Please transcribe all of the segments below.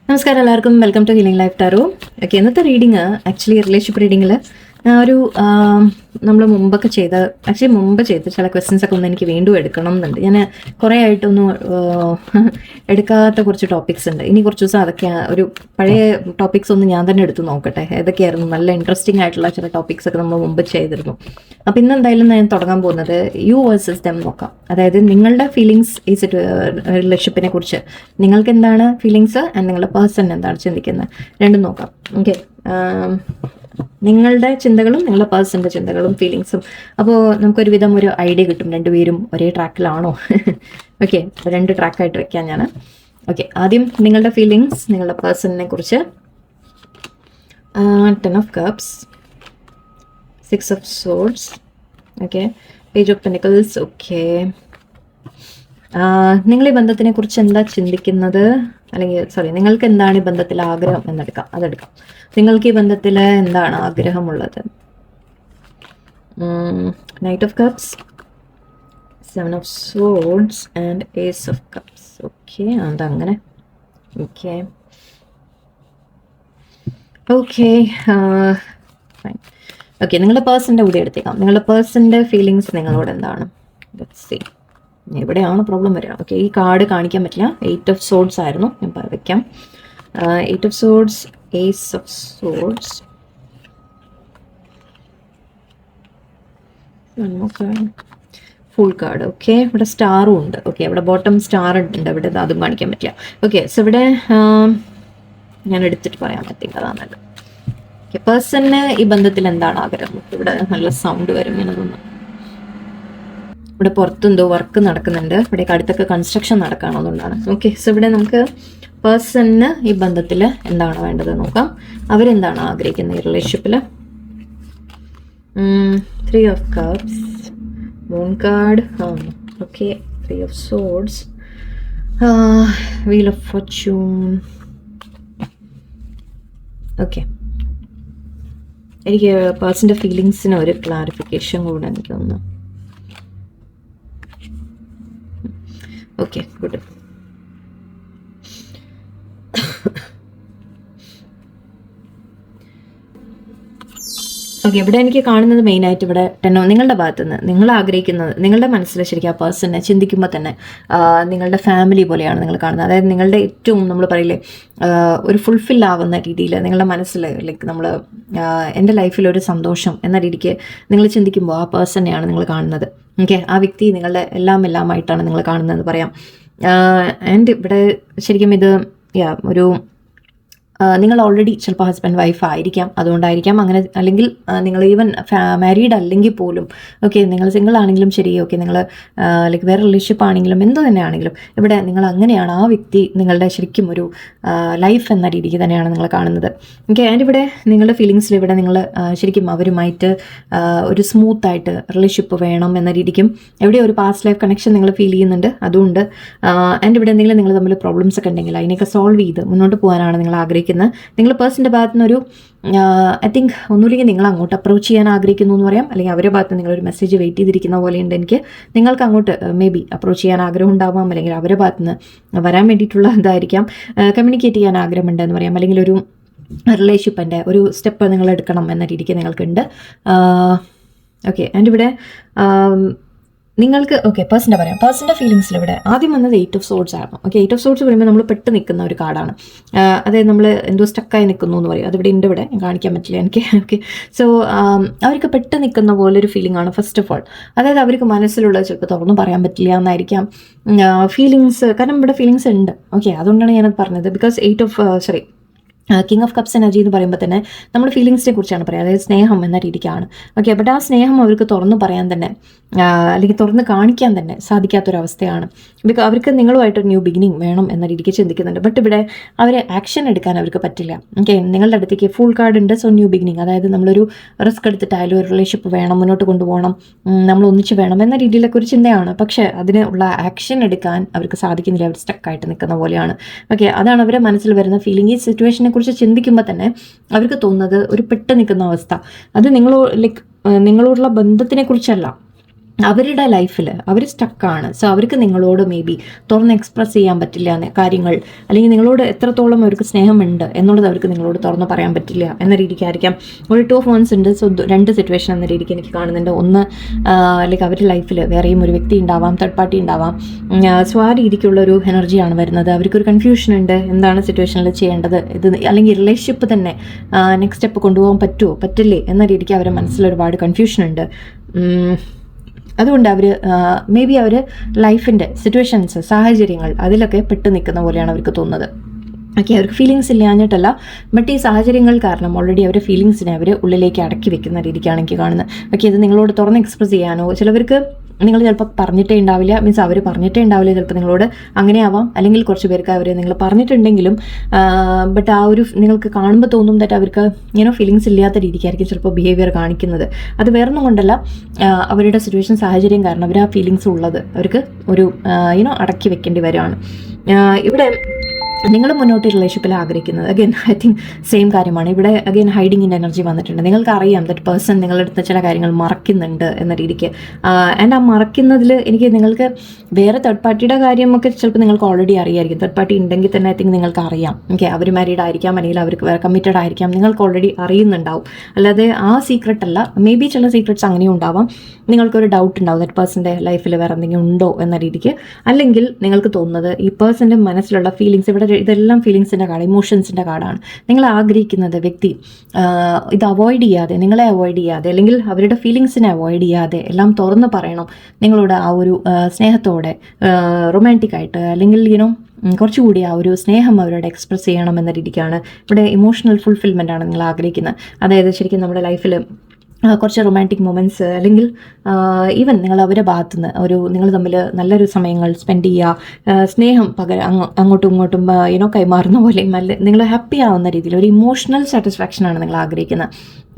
നമസ്കാരം എല്ലാവർക്കും, welcome to healing life tarot. Okay, ഇന്നത്തെ റീഡിങ് ആക്ച്വലി റിലേഷൻഷിപ്പ് റീഡിങ്ങിൽ ഒരു നമ്മൾ മുമ്പ് ചെയ്ത ചില ക്വസ്റ്റ്യൻസ് ഒക്കെ ഒന്ന് എനിക്ക് വീണ്ടും എടുക്കണം എന്നുണ്ട്. ഞാൻ കുറേ ആയിട്ടൊന്നും എടുക്കാത്ത കുറച്ച് ടോപ്പിക്സ് ഉണ്ട്. ഇനി കുറച്ച് ദിവസം അതൊക്കെ ഒരു പഴയ ടോപ്പിക്സ് ഒന്ന് ഞാൻ തന്നെ എടുത്ത് നോക്കട്ടെ, ഏതൊക്കെയായിരുന്നു നല്ല ഇൻട്രസ്റ്റിംഗ് ആയിട്ടുള്ള ചില ടോപ്പിക്സ് ഒക്കെ നമ്മൾ മുമ്പ് ചെയ്തിരുന്നു. അപ്പോൾ ഇന്ന് എന്തായാലും ഞാൻ തുടങ്ങാൻ പോകുന്നത് യു വേഴ്സസ് ദം നോക്കാം. അതായത് നിങ്ങളുടെ ഫീലിങ്സ് ഈസ് റിലേഷൻഷിപ്പിനെ കുറിച്ച് നിങ്ങൾക്ക് എന്താണ് ഫീലിങ്സ് ആൻഡ് നിങ്ങളുടെ പേഴ്സൺ എന്താണ് ചിന്തിക്കുന്നത്, രണ്ടും നോക്കാം. ഓക്കെ, നിങ്ങളുടെ ചിന്തകളും നിങ്ങളുടെ പേഴ്സൻ്റെ ചിന്തകളും ഫീലിങ്സും. അപ്പോൾ നമുക്കൊരുവിധം ഒരു ഐഡിയ കിട്ടും രണ്ടുപേരും ഒരേ ട്രാക്കിലാണോ. ഓക്കെ, രണ്ട് ട്രാക്കായിട്ട് വെക്കാം ഞാൻ. ഓക്കെ, ആദ്യം നിങ്ങളുടെ ഫീലിങ്സ്, നിങ്ങളുടെ പേഴ്സണിനെ കുറിച്ച്. 10 of Cups, 6 of Swords, okay, Page of Pentacles. Okay, നിങ്ങൾ ഈ ബന്ധത്തിനെ കുറിച്ച് എന്താ ചിന്തിക്കുന്നത്, അല്ലെങ്കിൽ നിങ്ങൾക്ക് എന്താണ് ഈ ബന്ധത്തിൽ ആഗ്രഹം എന്നെടുക്കാം, അതെടുക്കാം. നിങ്ങൾക്ക് ഈ ബന്ധത്തിൽ എന്താണ് ആഗ്രഹമുള്ളത്? Knight of Cups, 7 of Swords and Ace of Cups. Okay, അതങ്ങനെ. Okay okay fine. ഓക്കെ, നിങ്ങളുടെ പേഴ്സൻ്റെ കൂടെ എടുത്തേക്കാം. നിങ്ങളുടെ പേഴ്സൻ്റെ ഫീലിങ്സ് നിങ്ങളോട് എന്താണ്? Let's see. എവിടെയാണ് പ്രോബ്ലം വരിക? ഓക്കെ, ഈ കാർഡ് കാണിക്കാൻ പറ്റില്ല. 8 of Swords ആയിരുന്നു, ഞാൻ വെക്കാം. 8 of Swords, Ace of Swords, full card. Okay, ഇവിടെ സ്റ്റാറും ഉണ്ട്. ഓക്കെ, ഇവിടെ ബോട്ടം സ്റ്റാർ ഉണ്ട്, ഇവിടെ അതും കാണിക്കാൻ പറ്റില്ല. ഓക്കെ, സോ ഇവിടെ ഞാൻ എടുത്തിട്ട് പറയാൻ പറ്റില്ല, അതാണല്ലോ. ഓക്കെ, പേഴ്സണിന് ഈ ബന്ധത്തിൽ എന്താണ് ആഗ്രഹം? ഇവിടെ നല്ല സൗണ്ട് വരും, ഇങ്ങനെ തോന്നുന്നു. ഇവിടെ പുറത്തെന്തോ വർക്ക് നടക്കുന്നുണ്ട്, ഇവിടേക്ക് അടുത്തൊക്കെ കൺസ്ട്രക്ഷൻ നടക്കുകയാണോ, അതുകൊണ്ടാണ്. ഓക്കെ, സോ ഇവിടെ നമുക്ക് പേഴ്സണിന് ഈ ബന്ധത്തിൽ എന്താണ് വേണ്ടത് നോക്കാം. അവരെന്താണ് ആഗ്രഹിക്കുന്നത് ഈ റിലേഷൻഷിപ്പിൽ? 3 of Cups, Moon card, okay, 3 of Swords, Wheel of Fortune. Okay, എനിക്ക് പേഴ്സണിൻ്റെ ഫീലിങ്സിന് ഒരു ക്ലാരിഫിക്കേഷൻ കൂടെ എനിക്ക് തോന്നുന്നു. Okay, good. ഓക്കെ, ഇവിടെ എനിക്ക് കാണുന്നത് മെയിനായിട്ട് ഇവിടെ നിങ്ങളുടെ ഭാഗത്തു നിന്ന് നിങ്ങൾ ആഗ്രഹിക്കുന്നത്, നിങ്ങളുടെ മനസ്സിൽ ശരിക്കും ആ പേഴ്സണെ ചിന്തിക്കുമ്പോൾ തന്നെ നിങ്ങളുടെ ഫാമിലി പോലെയാണ് നിങ്ങൾ കാണുന്നത്. അതായത് നിങ്ങളുടെ ഏറ്റവും, നമ്മൾ പറയില്ലേ, ഒരു ഫുൾഫിൽ ആവുന്ന രീതിയിൽ നിങ്ങളുടെ മനസ്സിൽ, ലൈക്ക് നമ്മൾ എൻ്റെ ലൈഫിൽ ഒരു സന്തോഷം എന്ന രീതിക്ക് നിങ്ങൾ ചിന്തിക്കുമ്പോൾ ആ പേഴ്സണെയാണ് നിങ്ങൾ കാണുന്നത്. ഓക്കെ, ആ വ്യക്തി നിങ്ങളുടെ എല്ലാമായിട്ടാണ് നിങ്ങൾ കാണുന്നതെന്ന് പറയാം. ആൻഡ് ഇവിടെ ശരിക്കും ഇത് ഒരു നിങ്ങൾ ഓൾറെഡി ചിലപ്പോൾ ഹസ്ബൻഡ് വൈഫ് ആയിരിക്കാം, അതുകൊണ്ടായിരിക്കാം അങ്ങനെ. അല്ലെങ്കിൽ നിങ്ങൾ ഈവൻ മാരീഡ് അല്ലെങ്കിൽ പോലും, ഓക്കെ, നിങ്ങൾ സിംഗിൾ ആണെങ്കിലും ശരി, ഓക്കെ, നിങ്ങൾ ലൈക്ക് വേറെ റിലേഷൻഷിപ്പ് ആണെങ്കിലും എന്ത് തന്നെയാണെങ്കിലും ഇവിടെ നിങ്ങൾ അങ്ങനെയാണ്, ആ വ്യക്തി നിങ്ങളുടെ ശരിക്കും ഒരു ലൈഫ് എന്ന രീതിക്ക് തന്നെയാണ് നിങ്ങൾ കാണുന്നത്. ഓക്കെ, ആൻഡ് ഇവിടെ നിങ്ങളുടെ ഫീലിങ്സിൽ ഇവിടെ നിങ്ങൾ ശരിക്കും അവരുമായിട്ട് ഒരു സ്മൂത്തായിട്ട് റിലേഷൻഷിപ്പ് വേണം എന്ന രീതിക്കും എവിടെ ഒരു പാസ്റ്റ് ലൈഫ് കണക്ഷൻ നിങ്ങൾ ഫീൽ ചെയ്യുന്നുണ്ട്, അതുകൊണ്ട്. ആൻഡ് ഇവിടെ എന്തെങ്കിലും നിങ്ങൾ തമ്മിൽ പ്രോബ്ലംസ് ഒക്കെ ഉണ്ടെങ്കിൽ അതിനെയൊക്കെ സോൾവ് ചെയ്ത് മുന്നോട്ട് പോകാനാണ് നിങ്ങൾ ആഗ്രഹിക്കുന്നത്. നിങ്ങൾ പേഴ്സൻ്റെ ഭാഗത്തു നിന്നൊരു ഐ തിങ്ക് ഒന്നുമില്ലെങ്കിൽ നിങ്ങൾ അങ്ങോട്ട് അപ്രോച്ച് ചെയ്യാൻ ആഗ്രഹിക്കുന്നു എന്ന് പറയാം, അല്ലെങ്കിൽ അവരുടെ ഭാഗത്ത് നിങ്ങളൊരു മെസ്സേജ് വെയിറ്റ് ചെയ്തിരിക്കുന്ന പോലെയുണ്ട് എനിക്ക്. നിങ്ങൾക്ക് അങ്ങോട്ട് മേ ബി അപ്രോച്ച് ചെയ്യാൻ ആഗ്രഹം ഉണ്ടാവാം, അല്ലെങ്കിൽ അവരുടെ ഭാഗത്ത് നിന്ന് വരാൻ വേണ്ടിയിട്ടുള്ള ഇതായിരിക്കാം, കമ്മ്യൂണിക്കേറ്റ് ചെയ്യാൻ ആഗ്രഹമുണ്ടെന്ന് പറയാം, അല്ലെങ്കിൽ ഒരു റിലേഷൻഷിപ്പിൻ്റെ ഒരു സ്റ്റെപ്പ് നിങ്ങൾ എടുക്കണം എന്ന രീതിക്ക് നിങ്ങൾക്കുണ്ട്. ഓക്കെ, ആൻഡ് ഇവിടെ നിങ്ങൾക്ക്, ഓക്കെ, പേഴ്സൻ്റെ ഫീലിങ്സിൽ ഇവിടെ ആദ്യം വന്നത് 8 of Swords ആയിരുന്നു. ഓക്കെ, 8 of Swords പറയുമ്പോൾ നമ്മൾ പെട്ട് നിൽക്കുന്ന ഒരു കാർഡാണ്. അതായത് നമ്മൾ എന്തോ സ്റ്റക്കായി നിൽക്കുന്നു എന്ന് പറയും, അതിവിടെ ഉണ്ട്, ഇവിടെ കാണിക്കാൻ പറ്റില്ല എനിക്ക്. ഓക്കെ, സോ അവർക്ക് പെട്ട് നിൽക്കുന്ന പോലെ ഒരു ഫീലിംഗ് ആണ് ഫസ്റ്റ് ഓഫ് ഓൾ. അതായത് അവർക്ക് മനസ്സിലുള്ളത് ചിലപ്പോൾ തുറന്നു പറയാൻ പറ്റില്ല എന്നായിരിക്കാം ഫീലിങ്സ്, കാരണം ഇവിടെ ഫീലിങ്സ് ഉണ്ട്. ഓക്കെ, അതുകൊണ്ടാണ് ഞാനത് പറഞ്ഞത്. Because king of cups energy എന്ന് പറയുമ്പോൾ തന്നെ നമ്മൾ ഫീലിങ്സിനെ കുറിച്ചാണ് പറയുക, അതായത് സ്നേഹം എന്ന രീതിക്കാണ്. ഓക്കെ, ബട്ട് ആ സ്നേഹം അവർക്ക് തുറന്നു പറയാൻ തന്നെ, അല്ലെങ്കിൽ തുറന്ന് കാണിക്കാൻ തന്നെ സാധിക്കാത്തൊരവസ്ഥയാണ്. ബിക്കോസ് അവർക്ക് നിങ്ങളുമായിട്ടൊരു ന്യൂ ബിഗിനിങ് വേണം എന്ന രീതിക്ക് ചിന്തിക്കുന്നുണ്ട്, ബട്ട് ഇവിടെ അവരെ ആക്ഷൻ എടുക്കാൻ അവർക്ക് പറ്റില്ല. ഓക്കെ, നിങ്ങളുടെ അടുത്തേക്ക് ഫുൾ കാർഡ് ഉണ്ട്, സോ ന്യൂ ബിഗിനിങ്, അതായത് നമ്മളൊരു റിസ്ക് എടുത്തിട്ടായാലും ഒരു റിലേഷൻഷിപ്പ് വേണം, മുന്നോട്ട് കൊണ്ടുപോകണം, നമ്മൾ ഒന്നിച്ച് വേണം എന്ന രീതിയിലൊക്കെ ഒരു ചിന്തയാണ്. പക്ഷേ അതിനുള്ള ആക്ഷൻ എടുക്കാൻ അവർക്ക് സാധിക്കുന്നില്ല, അവർ സ്റ്റക്കായിട്ട് നിൽക്കുന്ന പോലെയാണ്. ഓക്കെ, അതാണ് അവരുടെ മനസ്സിൽ വരുന്ന ഫീലിംഗ്. ഈ സിറ്റുവേഷനെ കുറിച്ച് ചിന്തിക്കുമ്പോൾ തന്നെ അവർക്ക് തോന്നുന്നത് ഒരു പെട്ട് നിൽക്കുന്ന അവസ്ഥ. അത് നിങ്ങളോടുള്ള ബന്ധത്തിനെ കുറിച്ചല്ല, അവരുടെ ലൈഫിൽ അവർ സ്റ്റക്കാണ്. സോ അവർക്ക് നിങ്ങളോട് മേ ബി തുറന്ന് എക്സ്പ്രസ് ചെയ്യാൻ പറ്റില്ല കാര്യങ്ങൾ, അല്ലെങ്കിൽ നിങ്ങളോട് എത്രത്തോളം അവർക്ക് സ്നേഹമുണ്ട് എന്നുള്ളത് അവർക്ക് നിങ്ങളോട് തുറന്ന് പറയാൻ പറ്റില്ല എന്ന രീതിക്കായിരിക്കാം. ഒരു 2 of Wands ഉണ്ട്. സോ 2 സിറ്റുവേഷൻ എന്ന രീതിക്ക് എനിക്ക് കാണുന്നുണ്ട്. ഒന്ന് ലൈക്ക് അവരുടെ ലൈഫിൽ വേറെയും ഒരു വ്യക്തി ഉണ്ടാവാം, തേർഡ് പാർട്ടി ഉണ്ടാവാം. സോ ആ രീതിക്കുള്ള ഒരു എനർജിയാണ് വരുന്നത്. അവർക്കൊരു കൺഫ്യൂഷൻ ഉണ്ട്, എന്താണ് സിറ്റുവേഷനിൽ ചെയ്യേണ്ടത്, ഇത് അല്ലെങ്കിൽ റിലേഷൻഷിപ്പ് തന്നെ നെക്സ്റ്റ് സ്റ്റെപ്പ് കൊണ്ടുപോകാൻ പറ്റുമോ പറ്റില്ലേ എന്ന രീതിക്ക് അവരുടെ മനസ്സിൽ ഒരുപാട് കൺഫ്യൂഷൻ ഉണ്ട്. അതുകൊണ്ട് അവർ മേ ബി അവർ ലൈഫിൻ്റെ സിറ്റുവേഷൻസ്, സാഹചര്യങ്ങൾ അതിലൊക്കെ പെട്ട് നിൽക്കുന്ന പോലെയാണ് അവർക്ക് തോന്നുന്നത്. ഓക്കെ, അവർക്ക് ഫീലിങ്സ് ഇല്ലാഞ്ഞിട്ടല്ല, ബട്ട് ഈ സാഹചര്യങ്ങൾ കാരണം ഓൾറെഡി അവരുടെ ഫീലിങ്സിനെ അവർ ഉള്ളിലേക്ക് അടക്കി വെക്കുന്ന രീതിക്കാണ് എനിക്ക് കാണുന്നത്. ഓക്കെ, ഇത് നിങ്ങളോട് തുറന്ന് എക്സ്പ്രസ് ചെയ്യാനോ, ചിലവർക്ക് നിങ്ങൾ ചിലപ്പോൾ പറഞ്ഞിട്ടേ ഉണ്ടാവില്ല, മീൻസ് അവർ പറഞ്ഞിട്ടേ ഉണ്ടാവില്ല ചിലപ്പോൾ നിങ്ങളോട്, അങ്ങനെ ആവാം. അല്ലെങ്കിൽ കുറച്ച് പേർക്ക് അവർ നിങ്ങൾ പറഞ്ഞിട്ടുണ്ടെങ്കിലും ബട്ട് ആ ഒരു നിങ്ങൾക്ക് കാണുമ്പോൾ തോന്നും ദാറ്റ് അവർക്ക് ഫീലിങ്സ് ഇല്ലാത്ത രീതിക്കായിരിക്കും ചിലപ്പോൾ ബിഹേവിയർ കാണിക്കുന്നത്. അത് വേറൊന്നും കൊണ്ടല്ല, അവരുടെ സിറ്റുവേഷൻ, സാഹചര്യം കാരണം അവർ ആ ഫീലിങ്സ് ഉള്ളത് അവർക്ക് ഒരു അടക്കി വെക്കേണ്ടി വരികയാണ്. ഇവിടെ നിങ്ങൾ മുന്നോട്ട് റിലേഷൻഷിപ്പിൽ ആഗ്രഹിക്കുന്നത് അഗൈൻ ഐ തിങ്ക് സെയിം കാര്യമാണ്. ഇവിടെ അഗൈൻ ഹൈഡിങ്ങിൻ്റെ എനർജി വന്നിട്ടുണ്ട്. നിങ്ങൾക്ക് അറിയാം ദറ്റ് പേഴ്സൺ നിങ്ങളുടെ അടുത്ത് ചില കാര്യങ്ങൾ മറക്കുന്നുണ്ട് എന്ന രീതിക്ക്. ആൻഡ് ആ മറക്കുന്നതിൽ എനിക്ക് നിങ്ങൾക്ക് വേറെ തേർഡ് പാർട്ടിയുടെ കാര്യമൊക്കെ ചിലപ്പോൾ നിങ്ങൾക്ക് ഓൾറെഡി അറിയായിരിക്കും. തേർഡ് പാർട്ടി ഉണ്ടെങ്കിൽ തന്നെ ഐ തിങ്ക് നിങ്ങൾക്ക് അറിയാം. ഓക്കെ, അവർ മാരീഡ് ആയിരിക്കാം, അല്ലെങ്കിൽ അവർക്ക് വേറെ കമ്മിറ്റഡ് ആയിരിക്കാം, നിങ്ങൾക്ക് ഓൾറെഡി അറിയുന്നുണ്ടാവും. അല്ലാതെ ആ സീക്രട്ട് അല്ല. മേ ബി ചില സീക്രട്സ് അങ്ങനെയും ഉണ്ടാവാം. നിങ്ങൾക്കൊരു ഡൗട്ട് ഉണ്ടാവും ദറ്റ് പേഴ്സൻ്റെ ലൈഫിൽ വേറെ എന്തെങ്കിലും ഉണ്ടോ എന്ന രീതിക്ക്. അല്ലെങ്കിൽ നിങ്ങൾക്ക് തോന്നുന്നത് ഈ പേഴ്സൻ്റെ മനസ്സിലുള്ള ഫീലിങ്സ്, ഇവിടെ ഇതെല്ലാം ഫീലിങ്സിൻ്റെ കാർഡ്, ഇമോഷൻസിൻ്റെ കാർഡാണ്. നിങ്ങൾ ആഗ്രഹിക്കുന്നത് വ്യക്തി ഇത് അവോയ്ഡ് ചെയ്യാതെ, നിങ്ങളെ അവോയ്ഡ് ചെയ്യാതെ, അല്ലെങ്കിൽ അവരുടെ ഫീലിങ്സിനെ അവോയ്ഡ് ചെയ്യാതെ എല്ലാം തുറന്ന് പറയണം നിങ്ങളോട്. ആ ഒരു സ്നേഹത്തോടെ, റൊമാൻറ്റിക് ആയിട്ട്, അല്ലെങ്കിൽ കുറച്ചുകൂടി ആ ഒരു സ്നേഹം അവരോട് എക്സ്പ്രസ് ചെയ്യണം എന്ന രീതിക്കാണ്. ഇവിടെ ഇമോഷണൽ ഫുൾഫിൽമെൻ്റ് ആണ് നിങ്ങൾ ആഗ്രഹിക്കുന്നത്. അതായത് ശരിക്കും നമ്മുടെ ലൈഫിൽ കുറച്ച് റൊമാൻറ്റിക് മൊമെൻറ്റ്സ്, അല്ലെങ്കിൽ ഈവൻ നിങ്ങൾ അവരുടെ ഭാഗത്തുനിന്ന് നിങ്ങൾ തമ്മിൽ നല്ലൊരു സമയങ്ങൾ സ്പെൻഡ് ചെയ്യുക, സ്നേഹം അങ്ങോട്ടും ഇങ്ങോട്ടും കൈമാറുന്ന പോലെയും നിങ്ങൾ ഹാപ്പി ആവുന്ന രീതിയിൽ ഒരു ഇമോഷണൽ സാറ്റിസ്ഫാക്ഷനാണ് നിങ്ങൾ ആഗ്രഹിക്കുന്നത്.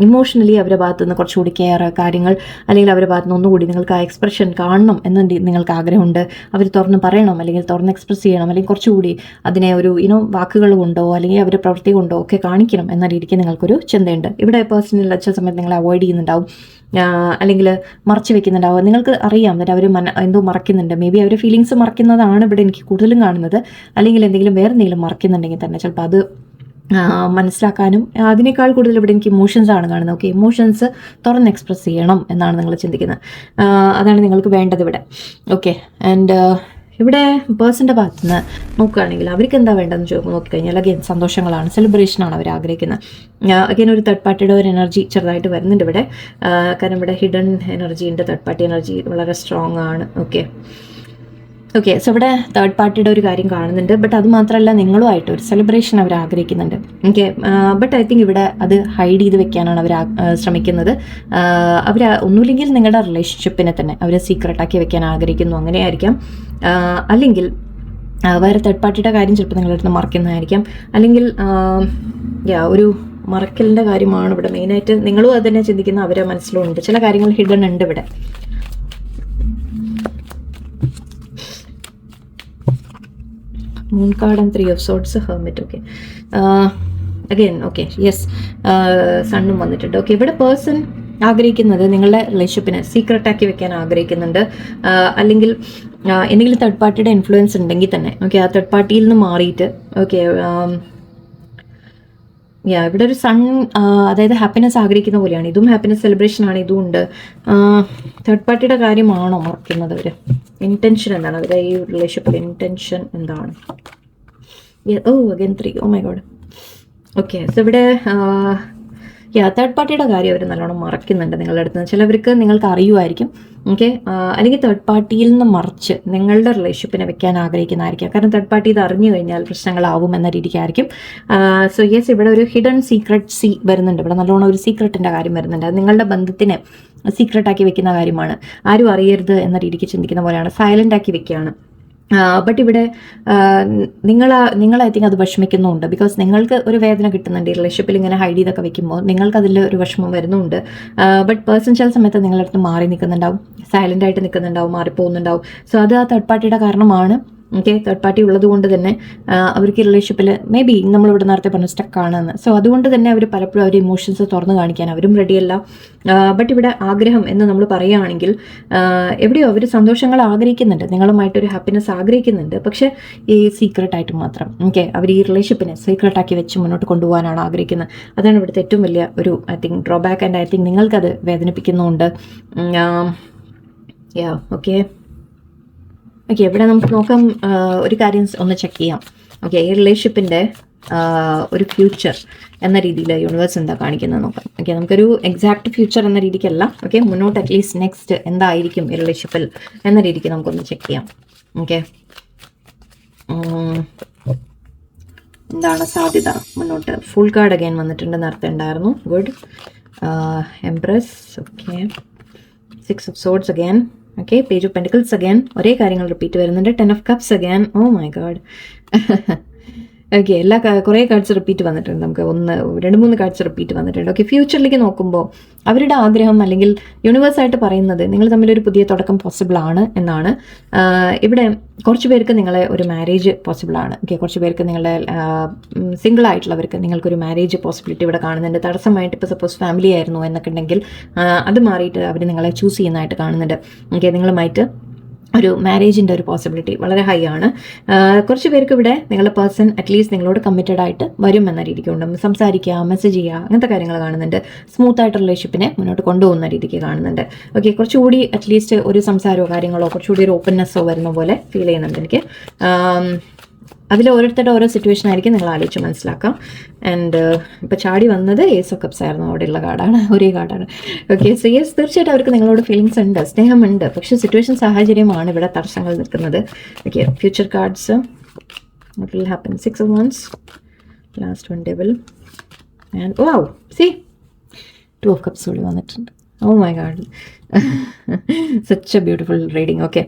ഇമോഷണലി അവരുടെ ഭാഗത്തുനിന്ന് കുറച്ചുകൂടി കെയർ കാര്യങ്ങൾ, അല്ലെങ്കിൽ അവരുടെ ഭാഗത്തുനിന്ന് ഒന്നുകൂടി നിങ്ങൾക്ക് ആ എക്സ്പ്രഷൻ കാണണം എന്ന് നിങ്ങൾക്ക് ആഗ്രഹമുണ്ട്. അവർ തുറന്ന് പറയണം, അല്ലെങ്കിൽ തുറന്ന് എക്സ്പ്രസ് ചെയ്യണം, അല്ലെങ്കിൽ കുറച്ചുകൂടി അതിനെ ഒരു വാക്കുകൾ കൊണ്ടോ അല്ലെങ്കിൽ അവരുടെ പ്രവൃത്തി കൊണ്ടോ ഒക്കെ കാണിക്കണം എന്ന രീതിക്ക് നിങ്ങൾക്കൊരു ചിന്തയുണ്ട്. ഇവിടെ പേഴ്സണൽ ചില സമയത്ത് നിങ്ങൾ അവോയ്ഡ് ചെയ്യുന്നുണ്ടാവും, അല്ലെങ്കിൽ മറച്ചു വെക്കുന്നുണ്ടാവും. നിങ്ങൾക്ക് അറിയാം എന്നിട്ട് അവർ എന്തോ മറക്കുന്നുണ്ട്. മേ ബി അവർ ഫീലിങ്സ് മറക്കുന്നതാണ് ഇവിടെ എനിക്ക് കൂടുതലും കാണുന്നത്. അല്ലെങ്കിൽ എന്തെങ്കിലും വേറെ എന്തെങ്കിലും മറക്കുന്നുണ്ടെങ്കിൽ തന്നെ ചിലപ്പോൾ അത് മനസ്സിലാക്കാനും, അതിനേക്കാൾ കൂടുതൽ ഇവിടെ എനിക്ക് ഇമോഷൻസ് ആണ് കാണുന്നത്. ഓക്കെ, ഇമോഷൻസ് തുറന്ന് എക്സ്പ്രസ് ചെയ്യണം എന്നാണ് നിങ്ങൾ ചിന്തിക്കുന്നത്. അതാണ് നിങ്ങൾക്ക് വേണ്ടത് ഇവിടെ. ഓക്കെ, ആൻഡ് ഇവിടെ പേഴ്സൻ്റെ ഭാഗത്ത് നിന്ന് നോക്കുകയാണെങ്കിൽ അവർക്ക് എന്താ വേണ്ടതെന്ന് നോക്കിക്കഴിഞ്ഞാൽ അഗൈൻ സന്തോഷങ്ങളാണ്, സെലിബ്രേഷനാണ് അവർ ആഗ്രഹിക്കുന്നത്. അഗൈൻ ഒരു തേർഡ് പാർട്ടിയുടെ ഒരു എനർജി ചെറുതായിട്ട് വരുന്നുണ്ട് ഇവിടെ. കാരണം ഇവിടെ ഹിഡൻ എനർജി ഉണ്ട്, തേർഡ് പാർട്ടി എനർജി വളരെ സ്ട്രോങ് ആണ്. ഓക്കെ, സോ ഇവിടെ തേർഡ് പാർട്ടിയുടെ ഒരു കാര്യം കാണുന്നുണ്ട്. ബട്ട് അത് മാത്രമല്ല, നിങ്ങളുമായിട്ട് ഒരു സെലിബ്രേഷൻ അവർ ആഗ്രഹിക്കുന്നുണ്ട്. ഓക്കെ, ബട്ട് ഐ തിങ്ക് ഇവിടെ അത് ഹൈഡ് ചെയ്ത് വെക്കാനാണ് അവർ ശ്രമിക്കുന്നത്. അവർ ഒന്നുമില്ലെങ്കിൽ നിങ്ങളുടെ റിലേഷൻഷിപ്പിനെ തന്നെ അവർ സീക്രട്ടാക്കി വെക്കാൻ ആഗ്രഹിക്കുന്നു, അങ്ങനെയായിരിക്കാം. അല്ലെങ്കിൽ വേറെ തേർഡ് പാർട്ടിയുടെ കാര്യം ചിലപ്പോൾ നിങ്ങളുടെ അടുത്ത് മറക്കുന്നതായിരിക്കാം. അല്ലെങ്കിൽ ഒരു മറക്കലിൻ്റെ കാര്യമാണ് ഇവിടെ മെയിനായിട്ട്. നിങ്ങളും അത് തന്നെ ചിന്തിക്കുന്ന അവരെ മനസ്സിലുണ്ട്. ചില കാര്യങ്ങൾ ഹിഡൻ ഉണ്ട് ഇവിടെ. Moon card and 3 of Swords, hermit. Okay, again okay, yes, സണ്ണും വന്നിട്ടുണ്ട്. ഓക്കെ, ഇവിടെ പേഴ്സൺ ആഗ്രഹിക്കുന്നത് നിങ്ങളുടെ റിലേഷൻഷിപ്പിനെ സീക്രട്ടാക്കി വെക്കാൻ ആഗ്രഹിക്കുന്നുണ്ട്. അല്ലെങ്കിൽ എന്തെങ്കിലും തേർഡ് പാർട്ടിയുടെ ഇൻഫ്ലുവൻസ് ഉണ്ടെങ്കിൽ തന്നെ ഓക്കെ, ആ തേർഡ് പാർട്ടിയിൽ നിന്ന് മാറിയിട്ട് ഓക്കെ, ഇവിടെ ഒരു സൺ, അതായത് ഹാപ്പിനെസ് ആഗ്രഹിക്കുന്ന പോലെയാണ്. ഇതും ഹാപ്പിനെസ് സെലിബ്രേഷൻ ആണ്, ഇതും ഉണ്ട്. തേർഡ് പാർട്ടിയുടെ കാര്യമാണോ മറക്കുന്നത് അവർ? ഇൻറ്റൻഷൻ എന്താണ് അവരുടെ ഈ റിലേഷൻഷിപ്പിൽ ഇൻറ്റൻഷൻ എന്താണ്? Again 3, oh my god. Okay, so ഇവിടെ തേർഡ് പാർട്ടിയുടെ കാര്യം അവർ നല്ലോണം മറക്കുന്നുണ്ട് നിങ്ങളുടെ അടുത്ത്. ചിലവർക്ക് നിങ്ങൾക്ക് അറിയുമായിരിക്കും. ഓക്കെ, അല്ലെങ്കിൽ തേർഡ് പാർട്ടിയിൽ നിന്ന് മറിച്ച് നിങ്ങളുടെ റിലേഷൻഷിപ്പിനെ വെക്കാൻ ആഗ്രഹിക്കുന്നതായിരിക്കും. കാരണം തേർഡ് പാർട്ടി ഇത് അറിഞ്ഞു കഴിഞ്ഞാൽ പ്രശ്നങ്ങളാവും എന്ന രീതിക്കായിരിക്കും. സോ യെസ്, ഇവിടെ ഒരു ഹിഡൻ സീക്രട്ട് വരുന്നുണ്ട്. ഇവിടെ നല്ലോണം ഒരു സീക്രട്ടിൻ്റെ കാര്യം വരുന്നുണ്ട്. അത് നിങ്ങളുടെ ബന്ധത്തിനെ സീക്രട്ടാക്കി വെക്കുന്ന കാര്യമാണ്. ആരും അറിയരുത് എന്ന രീതിക്ക് ചിന്തിക്കുന്ന പോലെയാണ്. സൈലൻ്റ് ആക്കി വെക്കുകയാണ്. ബട്ട് ഇവിടെ നിങ്ങൾ ഐ തിങ്ക് അത് വിഷമിക്കുന്നുണ്ട്. ബിക്കോസ് നിങ്ങൾക്ക് ഒരു വേദന കിട്ടുന്നുണ്ട് ഈ റിലേഷൻഷിപ്പിൽ ഇങ്ങനെ ഹൈഡ് ചെയ്തൊക്കെ വെക്കുമ്പോൾ നിങ്ങൾക്ക് അതിൽ ഒരു വിഷമം വരുന്നുണ്ട്. ബട്ട് പേഴ്സൺ ചില സമയത്ത് നിങ്ങളുടെ അടുത്ത് മാറി നിൽക്കുന്നുണ്ടാവും, സൈലൻ്റ് ആയിട്ട് നിൽക്കുന്നുണ്ടാവും, മാറിപ്പോകുന്നുണ്ടാവും. സോ അത് ആ തേർഡ് പാർട്ടിയുടെ കാരണമാണ്. ഓക്കെ. തേർഡ് പാർട്ടി ഉള്ളത് കൊണ്ട് തന്നെ അവർക്ക് റിലേഷൻഷിപ്പിൽ മേ ബി നമ്മളിവിടെ നേരത്തെ പറഞ്ഞു സ്റ്റക്കാണെന്ന്. സോ അതുകൊണ്ട് തന്നെ അവർ പലപ്പോഴും അവർ ഇമോഷൻസ് തുറന്നു കാണിക്കാൻ അവരും റെഡിയല്ല. ബട്ട് ഇവിടെ ആഗ്രഹം എന്ന് നമ്മൾ പറയുകയാണെങ്കിൽ എവിടെയോ അവർ സന്തോഷങ്ങൾ ആഗ്രഹിക്കുന്നുണ്ട്, നിങ്ങളുമായിട്ടൊരു ഹാപ്പിനെസ് ആഗ്രഹിക്കുന്നുണ്ട്. പക്ഷേ ഈ സീക്രട്ടായിട്ട് മാത്രം. ഓക്കെ, അവർ ഈ റിലേഷൻഷിപ്പിനെ സീക്രട്ടാക്കി വെച്ച് മുന്നോട്ട് കൊണ്ടുപോകാനാണ് ആഗ്രഹിക്കുന്നത്. അതാണ് ഇവിടുത്തെ ഏറ്റവും വലിയ ഒരു I think drawback. And I think നിങ്ങൾക്കത് വേദനിപ്പിക്കുന്നുണ്ട്. Yeah okay. ഓക്കെ, ഇവിടെ നമുക്ക് നോക്കാം. ഒരു കാര്യം ഒന്ന് ചെക്ക് ചെയ്യാം. ഓക്കെ, ഈ റിലേഷൻഷിപ്പിൻ്റെ ഒരു ഫ്യൂച്ചർ എന്ന രീതിയിൽ യൂണിവേഴ്സ് എന്താ കാണിക്കുന്നത് നോക്കാം. ഓക്കെ, നമുക്കൊരു എക്സാക്ട് ഫ്യൂച്ചർ എന്ന രീതിക്കല്ല, ഓക്കെ, മുന്നോട്ട് അറ്റ്ലീസ്റ്റ് നെക്സ്റ്റ് എന്തായിരിക്കും ഈ റിലേഷൻഷിപ്പിൽ എന്ന രീതിക്ക് നമുക്കൊന്ന് ചെക്ക് ചെയ്യാം. ഓക്കെ, എന്താണ് സാധ്യത മുന്നോട്ട്? ഫുൾ കാർഡ് അഗൈൻ വന്നിട്ടുണ്ട്, നേരത്തെ ഉണ്ടായിരുന്നു. Good. Empress. Okay, 6 of swords again. Okay, page of pentacles again. ഒരേ കാര്യങ്ങൾ റിപ്പീറ്റ് വരുന്നുണ്ട്. 10 of cups again. Oh my god. Okay, കുറേ കാർഡ്സ് റിപ്പീറ്റ് വന്നിട്ടുണ്ട്. നമുക്ക് 2-3 കാർഡ്സ് റിപ്പീറ്റ് വന്നിട്ടുണ്ട്. ഓക്കെ, ഫ്യൂച്ചറിലേക്ക് നോക്കുമ്പോൾ അവരുടെ ആഗ്രഹം അല്ലെങ്കിൽ യൂണിവേഴ്സായിട്ട് പറയുന്നത് നിങ്ങൾ തമ്മിലൊരു പുതിയ തുടക്കം പോസിബിൾ ആണ് എന്നാണ്. ഇവിടെ കുറച്ച് പേർക്ക് നിങ്ങളെ ഒരു മാരേജ് പോസിബിൾ ആണ്. ഓക്കെ, കുറച്ച് പേർക്ക് നിങ്ങളുടെ സിംഗിൾ ആയിട്ടുള്ളവർക്ക് നിങ്ങൾക്കൊരു മാരേജ് പോസിബിലിറ്റി ഇവിടെ കാണുന്നുണ്ട്. തടസ്സമായിട്ട് ഇപ്പോൾ സപ്പോസ് ഫാമിലി ആയിരുന്നു എന്നൊക്കെ ഉണ്ടെങ്കിൽ അത് മാറിയിട്ട് അവർ നിങ്ങളെ ചൂസ് ചെയ്യുന്നതായിട്ട് കാണുന്നുണ്ട്. ഓക്കെ, നിങ്ങളുമായിട്ട് ഒരു മാരേജിൻ്റെ ഒരു പോസിബിലിറ്റി വളരെ ഹൈ ആണ്. കുറച്ച് പേർക്ക് ഇവിടെ നിങ്ങളുടെ പേഴ്സൺ അറ്റ്ലീസ്റ്റ് നിങ്ങളോട് കമ്മിറ്റഡ് ആയിട്ട് വരും എന്ന രീതിക്കുണ്ട്. സംസാരിക്കുക, മെസ്സേജ് ചെയ്യുക, അങ്ങനത്തെ കാര്യങ്ങൾ കാണുന്നുണ്ട്. സ്മൂത്ത് ആയിട്ട് റിലേഷൻഷിപ്പിനെ മുന്നോട്ട് കൊണ്ടുപോകുന്ന രീതിക്ക് കാണുന്നുണ്ട്. ഓക്കെ, കുറച്ചുകൂടി അറ്റ്ലീസ്റ്റ് ഒരു സംസാരമോ കാര്യങ്ങളോ കുറച്ചുകൂടി ഒരു ഓപ്പൺനെസ്സോ വരുന്ന പോലെ ഫീൽ ചെയ്യുന്നുണ്ട് എനിക്ക്. അതിൽ ഓരോരുത്തരുടെ ഓരോ സിറ്റുവേഷൻ ആയിരിക്കും നിങ്ങൾ ആലോചിച്ച് മനസ്സിലാക്കാം. ആൻഡ് ഇപ്പോൾ ചാടി വന്നത് ഏസ് ഓഫ് കപ്സ് ആയിരുന്നു, അവിടെയുള്ള കാർഡാണ്, ഒരേ കാർഡാണ്. ഓക്കെ, സോ യെസ്, തീർച്ചയായിട്ടും അവർക്ക് നിങ്ങളോട് ഫീലിങ്സ് ഉണ്ട്, സ്നേഹമുണ്ട്. പക്ഷേ സിറ്റുവേഷൻ സാഹചര്യമാണ് ഇവിടെ തടസ്സങ്ങൾ നിൽക്കുന്നത്. Okay, future cards. What will happen? 6 of wands, last one devil, and wow, see 2 of cups കൂടി വന്നിട്ടുണ്ട്. Oh my god, such a beautiful reading. Okay,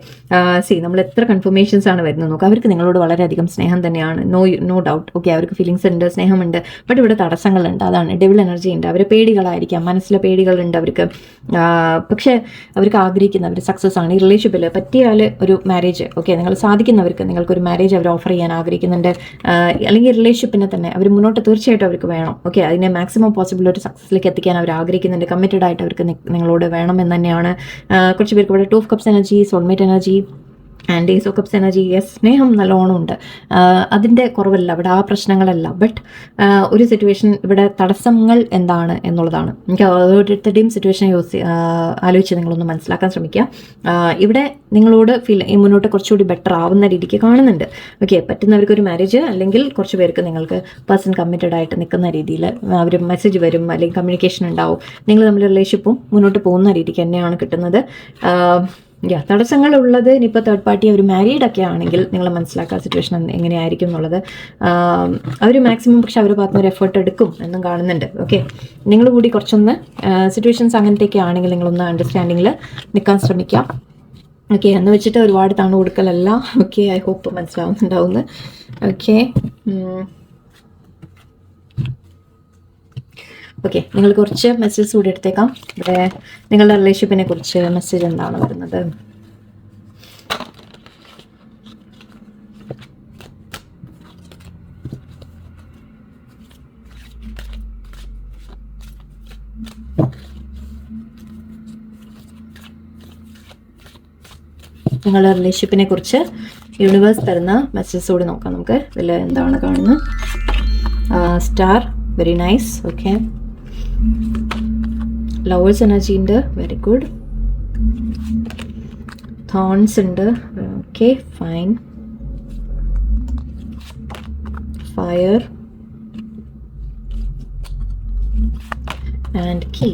see നമ്മൾ എത്ര കൺഫർമേഷൻസ് ആണ് വരുന്നത് നോക്കുക. അവർക്ക് നിങ്ങളോട് വളരെയധികം സ്നേഹം തന്നെയാണ്, നോ ഡൗട്ട്. ഓക്കെ, അവർക്ക് ഫീലിങ്സ് ഉണ്ട്, സ്നേഹമുണ്ട്. ബട്ട് ഇവിടെ തടസ്സങ്ങളുണ്ട്. അതാണ് ഡെവിൾ എനർജി ഉണ്ട്. അവർ പേടികളായിരിക്കാം, മനസ്സിലെ പേടികളുണ്ട് അവർക്ക്. പക്ഷേ അവർക്ക് ആഗ്രഹിക്കുന്ന അവർ സക്സസ് ആണ്. ഈ റിലേഷൻഷിപ്പിൽ പറ്റിയാൽ ഒരു മാരേജ്, ഓക്കെ, നിങ്ങൾ സാധിക്കുന്നവർക്ക് നിങ്ങൾക്കൊരു മാരേജ് അവർ ഓഫർ ചെയ്യാൻ ആഗ്രഹിക്കുന്നുണ്ട്. അല്ലെങ്കിൽ റിലേഷൻഷിപ്പിനെ തന്നെ അവർ മുന്നോട്ട് തീർച്ചയായിട്ടും അവർക്ക് വേണം. ഓക്കെ, അതിനെ മാക്സിമം പോസിബിൾ ഒരു സക്സസിലേക്ക് എത്തിക്കാൻ അവർ ആഗ്രഹിക്കുന്നുണ്ട്. കമ്മിറ്റഡ് ആയിട്ട് അവർക്ക് നിങ്ങളോട് വേണം എന്ന് തന്നെയാണ്. കുറച്ച് പേർക്ക് ഇവിടെ 2 of cups energy, soulmate energy and ace of cups energy. Yes, സ്നേഹം നല്ലോണം ഉണ്ട്, അതിൻ്റെ കുറവല്ല ഇവിടെ, ആ പ്രശ്നങ്ങളല്ല. ബട്ട് ഒരു സിറ്റുവേഷൻ ഇവിടെ തടസ്സങ്ങൾ എന്താണ് എന്നുള്ളതാണ്. എനിക്ക് ഓരോരുത്തരുടെയും സിറ്റുവേഷൻ ആലോചിച്ച് നിങ്ങളൊന്ന് മനസ്സിലാക്കാൻ ശ്രമിക്കുക. ഇവിടെ നിങ്ങളോട് മുന്നോട്ട് കുറച്ചുകൂടി ബെറ്റർ ആവുന്ന രീതിക്ക് കാണുന്നുണ്ട്. ഓക്കെ, പറ്റുന്നവർക്ക് ഒരു മാരേജ്, അല്ലെങ്കിൽ കുറച്ച് പേർക്ക് നിങ്ങൾക്ക് പേഴ്സൺ കമ്മിറ്റഡ് ആയിട്ട് നിൽക്കുന്ന രീതിയിൽ അവർ മെസ്സേജ് വരും, അല്ലെങ്കിൽ കമ്മ്യൂണിക്കേഷൻ ഉണ്ടാവും. നിങ്ങൾ തമ്മിൽ റിലേഷൻഷിപ്പും മുന്നോട്ട് പോകുന്ന രീതിക്ക് തന്നെയാണ് കിട്ടുന്നത്. തടസ്സങ്ങളുള്ളത് ഇനിയിപ്പോൾ തേർഡ് പാർട്ടി അവർ മാരീഡ് ഒക്കെ ആണെങ്കിൽ നിങ്ങൾ മനസ്സിലാക്കുക സിറ്റുവേഷൻ എങ്ങനെയായിരിക്കും എന്നുള്ളത്. അവർ മാക്സിമം പക്ഷെ അവർ ഭാഗത്ത് ഒരു എഫേർട്ട് എടുക്കും എന്നും കാണുന്നുണ്ട്. ഓക്കെ, നിങ്ങൾ കൂടി കുറച്ചൊന്ന് സിറ്റുവേഷൻസ് അങ്ങനത്തെയൊക്കെ ആണെങ്കിൽ നിങ്ങളൊന്ന് അണ്ടർസ്റ്റാൻഡിങ്ങിൽ നിൽക്കാൻ ശ്രമിക്കാം. ഓക്കെ, എന്ന് വെച്ചിട്ട് ഒരുപാട് തവണ കൊടുക്കലല്ല. ഓക്കെ, ഐ ഹോപ്പ് മനസ്സിലാവുന്നുണ്ടാവുന്നു. ഓക്കെ, ഓക്കെ, നിങ്ങൾ കുറച്ച് മെസ്സേജ് കൂടി എടുത്തേക്കാം. ഇവിടെ നിങ്ങളുടെ റിലേഷൻഷിപ്പിനെ കുറിച്ച് മെസ്സേജ് എന്താണ് വരുന്നത്? നിങ്ങളുടെ റിലേഷൻഷിപ്പിനെ കുറിച്ച് യൂണിവേഴ്സ് തരുന്ന മെസ്സേജ് കൂടി നോക്കാം നമുക്ക്. ഇതിൽ എന്താണ് കാണുന്നത്? Star, very nice. Okay, lovers energy ഉണ്ട്, വെരി ഗുഡ്. തോൺസ് ഉണ്ട്, okay, fine. Fire and key.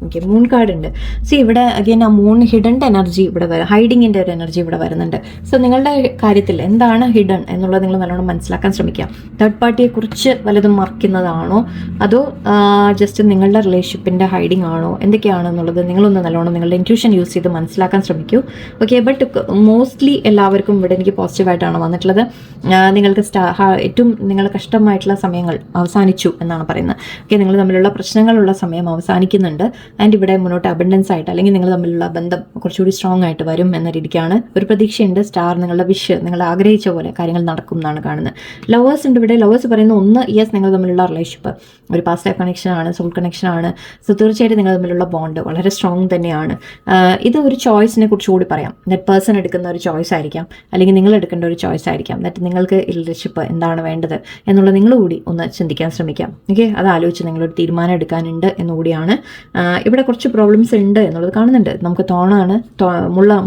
Okay, moon card ഉണ്ട്. സി ഇവിടെ അഗൈൻ ആ മൂൺ ഹിഡൻ്റെ എനർജി ഇവിടെ വരും, ഹൈഡിങ്ങിൻ്റെ ഒരു എനർജി ഇവിടെ വരുന്നുണ്ട്. സോ നിങ്ങളുടെ കാര്യത്തിൽ എന്താണ് ഹിഡൻ എന്നുള്ളത് നിങ്ങൾ നല്ലോണം മനസ്സിലാക്കാൻ ശ്രമിക്കുക. തേർഡ് പാർട്ടിയെ കുറിച്ച് വല്ലതും മറക്കുന്നതാണോ, അതോ ജസ്റ്റ് നിങ്ങളുടെ റിലേഷൻഷിപ്പിൻ്റെ ഹൈഡിങ് ആണോ, എന്തൊക്കെയാണെന്നുള്ളത് നിങ്ങളൊന്ന് നല്ലോണം നിങ്ങളുടെ ഇൻറ്റ്യൂഷൻ യൂസ് ചെയ്ത് മനസ്സിലാക്കാൻ ശ്രമിക്കൂ. ഓക്കെ, ബട്ട് മോസ്റ്റ്ലി എല്ലാവർക്കും ഇവിടെ എനിക്ക് പോസിറ്റീവായിട്ടാണ് വന്നിട്ടുള്ളത്. നിങ്ങൾക്ക് ഏറ്റവും നിങ്ങളുടെ കഷ്ടമായിട്ടുള്ള സമയങ്ങൾ അവസാനിച്ചു എന്നാണ് പറയുന്നത്. ഓക്കെ, നിങ്ങൾ തമ്മിലുള്ള പ്രശ്നങ്ങളുള്ള സമയം അവസാനിക്കുന്നുണ്ട്. ആൻഡ് ഇവിടെ മുന്നോട്ട് അബണ്ടൻസ് ആയിട്ട് അല്ലെങ്കിൽ നിങ്ങൾ തമ്മിലുള്ള ബന്ധം കുറച്ചുകൂടി സ്ട്രോങ് ആയിട്ട് വരും എന്ന രീതിക്കാണ് ഒരു പ്രതീക്ഷയുണ്ട്. സ്റ്റാർ നിങ്ങളുടെ വിഷ് നിങ്ങൾ ആഗ്രഹിച്ച പോലെ കാര്യങ്ങൾ നടക്കും എന്നാണ് കാണുന്നത്. ലവേഴ്സ് ഉണ്ട് ഇവിടെ. ലവേഴ്സ് പറയുന്ന ഒന്ന്, യെസ് നിങ്ങൾ തമ്മിലുള്ള റിലേഷൻഷിപ്പ് ഒരു പാസ്റ്റ് ലൈഫ് കണക്ഷനാണ്, സോൾ കണക്ഷനാണ്. സോ തീർച്ചയായിട്ടും നിങ്ങൾ തമ്മിലുള്ള ബോണ്ട് വളരെ സ്ട്രോങ് തന്നെയാണ്. ഇത് ഒരു ചോയ്സിനെ കുറിച്ച് കൂടി പറയാം. ദറ്റ് പേഴ്സൺ എടുക്കുന്ന ഒരു ചോയ്സ് ആയിരിക്കാം, അല്ലെങ്കിൽ നിങ്ങൾ എടുക്കേണ്ട ഒരു ചോയ്സ് ആയിരിക്കാം. ദറ്റ് നിങ്ങൾക്ക് റിലേഷൻഷിപ്പ് എന്താണ് വേണ്ടത് എന്നുള്ളത് നിങ്ങൾ കൂടി ഒന്ന് ചിന്തിക്കാൻ ശ്രമിക്കാം. ഓക്കെ, അത് ആലോചിച്ച് നിങ്ങളൊരു തീരുമാനം എടുക്കാനുണ്ട് എന്നുകൂടിയാണ്. ഇവിടെ കുറച്ച് പ്രോബ്ലംസ് ഉണ്ട് എന്നുള്ളത് കാണുന്നുണ്ട്. നമുക്ക് തോണാണ്,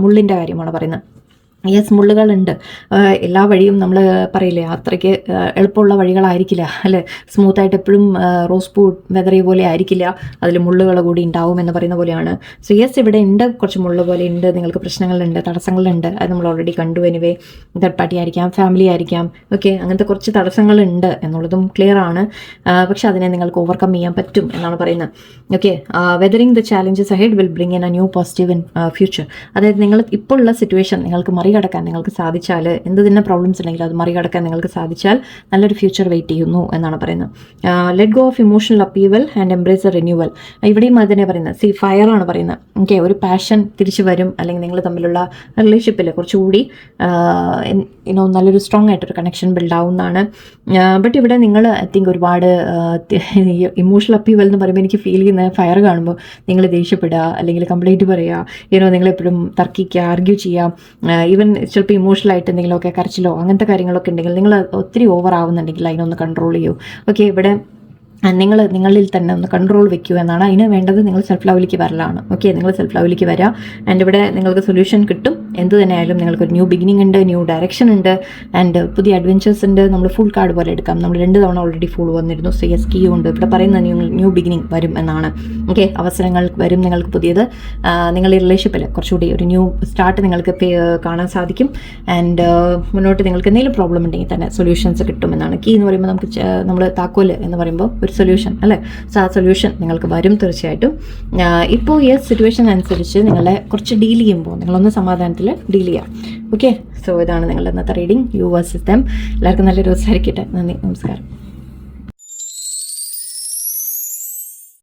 മുള്ളിൻ്റെ കാര്യമാണ് പറയുന്നത്. യെസ്, മുള്ളുകളുണ്ട്. എല്ലാ വഴിയും നമ്മൾ പറയില്ലേ അത്രയ്ക്ക് എളുപ്പമുള്ള വഴികളായിരിക്കില്ല അല്ലേ. സ്മൂത്തായിട്ട് എപ്പോഴും റോസ് പൂ വെതറിയ പോലെ ആയിരിക്കില്ല, അതിൽ മുള്ളുകൾ കൂടി ഉണ്ടാവും എന്ന് പറയുന്ന പോലെയാണ്. സോ യെസ്, ഇവിടെ ഉണ്ട്, കുറച്ച് മുള്ളു പോലെ ഉണ്ട്, നിങ്ങൾക്ക് പ്രശ്നങ്ങളുണ്ട്, തടസ്സങ്ങളുണ്ട്. അത് നമ്മൾ ഓൾറെഡി കണ്ടു. എനിവേ തേർഡ് പാർട്ടി ആയിരിക്കാം, ഫാമിലി ആയിരിക്കാം. ഓക്കെ, അങ്ങനത്തെ കുറച്ച് തടസ്സങ്ങളുണ്ട് എന്നുള്ളതും ക്ലിയർ ആണ്. പക്ഷെ അതിനെ നിങ്ങൾക്ക് ഓവർകം ചെയ്യാൻ പറ്റും എന്നാണ് പറയുന്നത്. Okay, weathering the challenges ahead will bring in A new positive in future. അതായത് നിങ്ങൾ ഇപ്പോൾ ഉള്ള സിറ്റുവേഷൻ നിങ്ങൾക്ക് മറികടക്കാൻ നിങ്ങൾക്ക് സാധിച്ചാൽ, എന്ത് തന്നെ പ്രോബ്ലംസ് ഉണ്ടെങ്കിലും അത് മറികടക്കാൻ നിങ്ങൾക്ക് സാധിച്ചാൽ നല്ലൊരു ഫ്യൂച്ചർ വെയിറ്റ് ചെയ്യുന്നു എന്നാണ് പറയുന്നത്. Let go of emotional upheaval and embrace a renewal. ഇവിടെയും അതിനെ പറയുന്നത് ഫയർ ആണ് പറയുന്നത്. ഓക്കെ, ഒരു പാഷൻ തിരിച്ചു വരും, അല്ലെങ്കിൽ നിങ്ങൾ തമ്മിലുള്ള റിലേഷൻഷിപ്പിൽ കുറച്ചുകൂടി നല്ലൊരു സ്ട്രോങ് ആയിട്ടൊരു കണക്ഷൻ ബിൽഡ് ആവുന്നതാണ്. ബട്ട് ഇവിടെ നിങ്ങൾ ഐ തിങ്ക് ഒരുപാട് ഇമോഷണൽ അപ്പീവൽ എന്ന് പറയുമ്പോൾ എനിക്ക് ഫീൽ ചെയ്യുന്ന ഫയർ കാണുമ്പോൾ നിങ്ങൾ ദേഷ്യപ്പെടുക, അല്ലെങ്കിൽ കംപ്ലൈൻറ്റ് പറയുക, നിങ്ങളെപ്പോഴും തർക്കിക്കുക, ആർഗ്യൂ ചെയ്യുക, ഈവൻ ചിലപ്പോൾ ഇമോഷണലായിട്ട് എന്തെങ്കിലുമൊക്കെ കരച്ചിലോ അങ്ങനത്തെ കാര്യങ്ങളൊക്കെ ഉണ്ടെങ്കിൽ നിങ്ങൾ ഒത്തിരി ഓവർ ആവുന്നുണ്ടെങ്കിൽ അതിനൊന്ന് കൺട്രോൾ ചെയ്യൂ. ഓക്കെ, ഇവിടെ നിങ്ങളിൽ തന്നെ ഒന്ന് കൺട്രോൾ വെക്കുക എന്നാണ്. അതിന് വേണ്ടത് നിങ്ങൾ സെൽഫ് ലവിലേക്ക് വരലാണ്. ഓക്കെ, നിങ്ങൾ സെൽഫ് ലവിലേക്ക് വരിക. ആൻഡ് ഇവിടെ നിങ്ങൾക്ക് സൊല്യൂഷൻ കിട്ടും. എന്ത് തന്നെയായാലും നിങ്ങൾക്കൊരു ന്യൂ ബിഗിനിങ് ഉണ്ട്, ന്യൂ ഡയറക്ഷൻ ഉണ്ട്, ആൻഡ് പുതിയ അഡ്വഞ്ചേഴ്സ് ഉണ്ട്. നമ്മൾ ഫുൾ കാർഡ് പോലെ എടുക്കാം. നമ്മൾ 2 തവണ ഓൾറെഡി ഫുൾ വന്നിരുന്നു. സോ യെസ്, കീ ഉണ്ട്. ഇവിടെ പറയുന്ന ന്യൂ ബിഗിനിങ് വരും എന്നാണ്. ഓക്കെ, അവസരങ്ങൾ വരും നിങ്ങൾക്ക് പുതിയത്. നിങ്ങൾ ഈ റിലേഷൻഷിപ്പിൽ കുറച്ചുകൂടി ഒരു ന്യൂ സ്റ്റാർട്ട് നിങ്ങൾക്ക് കാണാൻ സാധിക്കും. ആൻഡ് മുന്നോട്ട് നിങ്ങൾക്ക് എന്തെങ്കിലും പ്രോബ്ലം ഉണ്ടെങ്കിൽ തന്നെ സൊല്യൂഷൻസ് കിട്ടുമെന്നാണ്. കീ എന്ന് പറയുമ്പോൾ നമ്മൾ താക്കോല് എന്ന് പറയുമ്പോൾ ഒരു സൊല്യൂഷൻ അല്ലേ. സോ ആ സൊല്യൂഷൻ നിങ്ങൾക്ക് വരും തീർച്ചയായിട്ടും. ഇപ്പോൾ ഈ സിറ്റുവേഷൻ അനുസരിച്ച് നിങ്ങളെ കുറച്ച് ഡീൽ ചെയ്യുമ്പോൾ നിങ്ങളൊന്ന് സമാധാനത്തിൽ ഡീൽ ചെയ്യാം. ഓക്കെ, സോ ഇതാണ് നിങ്ങളുടെ ഇന്നത്തെ റീഡിങ്. U versus dum. എല്ലാവർക്കും നല്ലൊരു ദിവസമായിരിക്കട്ടെ. നന്ദി, നമസ്കാരം.